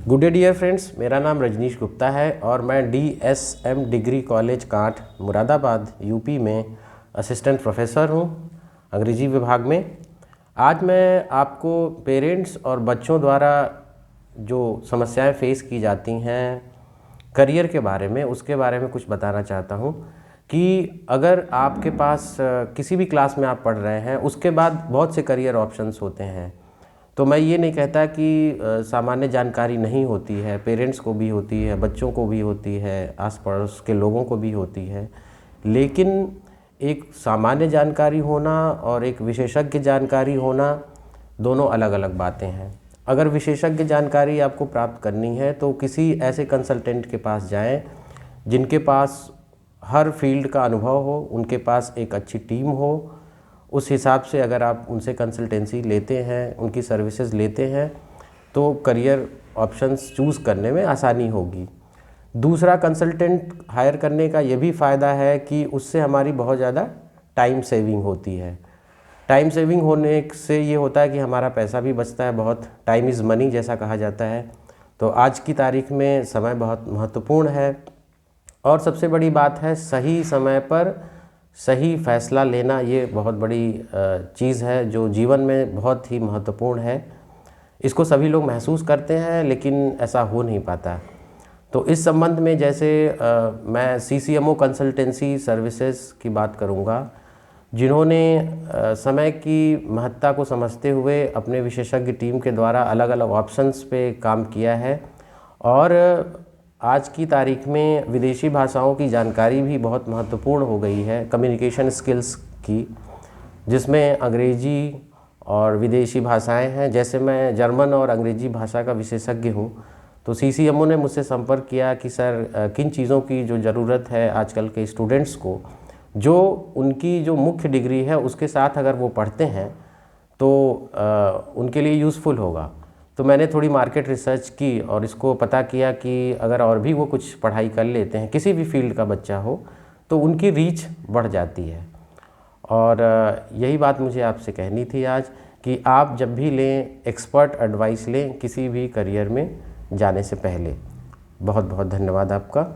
Good day dear friends, मेरा नाम रजनीश गुप्ता है और मैं DSM degree college Kanth Moradabad UP में असिस्टेंट प्रोफेसर हूं अंग्रेजी विभाग में। आज मैं आपको पेरेंट्स और बच्चों द्वारा जो समस्याएं फेस की जाती हैं करियर के बारे में, उसके बारे में कुछ बताना चाहता हूं कि अगर आपके पास किसी भी क्लास में आप पढ़ रहे हैं, उसके बाद बहुत से करियर ऑप्शंस होते हैं। तो मैं ये नहीं कहता कि सामान्य जानकारी नहीं होती है, पेरेंट्स को भी होती है, बच्चों को भी होती है, आस पड़ोस के लोगों को भी होती है, लेकिन एक सामान्य जानकारी होना और एक विशेषज्ञ जानकारी होना दोनों अलग अलग बातें हैं। अगर विशेषज्ञ जानकारी आपको प्राप्त करनी है तो किसी ऐसे कंसल्टेंट के पास जाएं जिनके पास हर फील्ड का अनुभव हो, उनके पास एक अच्छी टीम हो। उस हिसाब से अगर आप उनसे कंसल्टेंसी लेते हैं, उनकी सर्विसेज लेते हैं, तो करियर ऑप्शंस चूज़ करने में आसानी होगी। दूसरा, कंसल्टेंट हायर करने का ये भी फ़ायदा है कि उससे हमारी बहुत ज़्यादा टाइम सेविंग होती है। टाइम सेविंग होने से ये होता है कि हमारा पैसा भी बचता है बहुत। टाइम इज़ मनी जैसा कहा जाता है। तो आज की तारीख में समय बहुत महत्वपूर्ण है और सबसे बड़ी बात है सही समय पर सही फैसला लेना। ये बहुत बड़ी चीज़ है जो जीवन में बहुत ही महत्वपूर्ण है। इसको सभी लोग महसूस करते हैं लेकिन ऐसा हो नहीं पाता। तो इस संबंध में जैसे मैं CCMO कंसल्टेंसी सर्विसेज की बात करूँगा, जिन्होंने समय की महत्ता को समझते हुए अपने विशेषज्ञ टीम के द्वारा अलग अलग ऑप्शंस पे काम किया है। और आज की तारीख में विदेशी भाषाओं की जानकारी भी बहुत महत्वपूर्ण हो गई है, कम्युनिकेशन स्किल्स की, जिसमें अंग्रेजी और विदेशी भाषाएं हैं। जैसे मैं जर्मन और अंग्रेजी भाषा का विशेषज्ञ हूं, तो CCMO ने मुझसे संपर्क किया कि सर किन चीज़ों की जो ज़रूरत है आजकल के स्टूडेंट्स को, जो उनकी जो मुख्य डिग्री है उसके साथ अगर वो पढ़ते हैं तो उनके लिए यूज़फुल होगा। तो मैंने थोड़ी मार्केट रिसर्च की और इसको पता किया कि अगर और भी वो कुछ पढ़ाई कर लेते हैं, किसी भी फील्ड का बच्चा हो, तो उनकी रीच बढ़ जाती है। और यही बात मुझे आपसे कहनी थी आज कि आप जब भी लें, एक्सपर्ट एडवाइस लें किसी भी करियर में जाने से पहले। बहुत बहुत धन्यवाद आपका।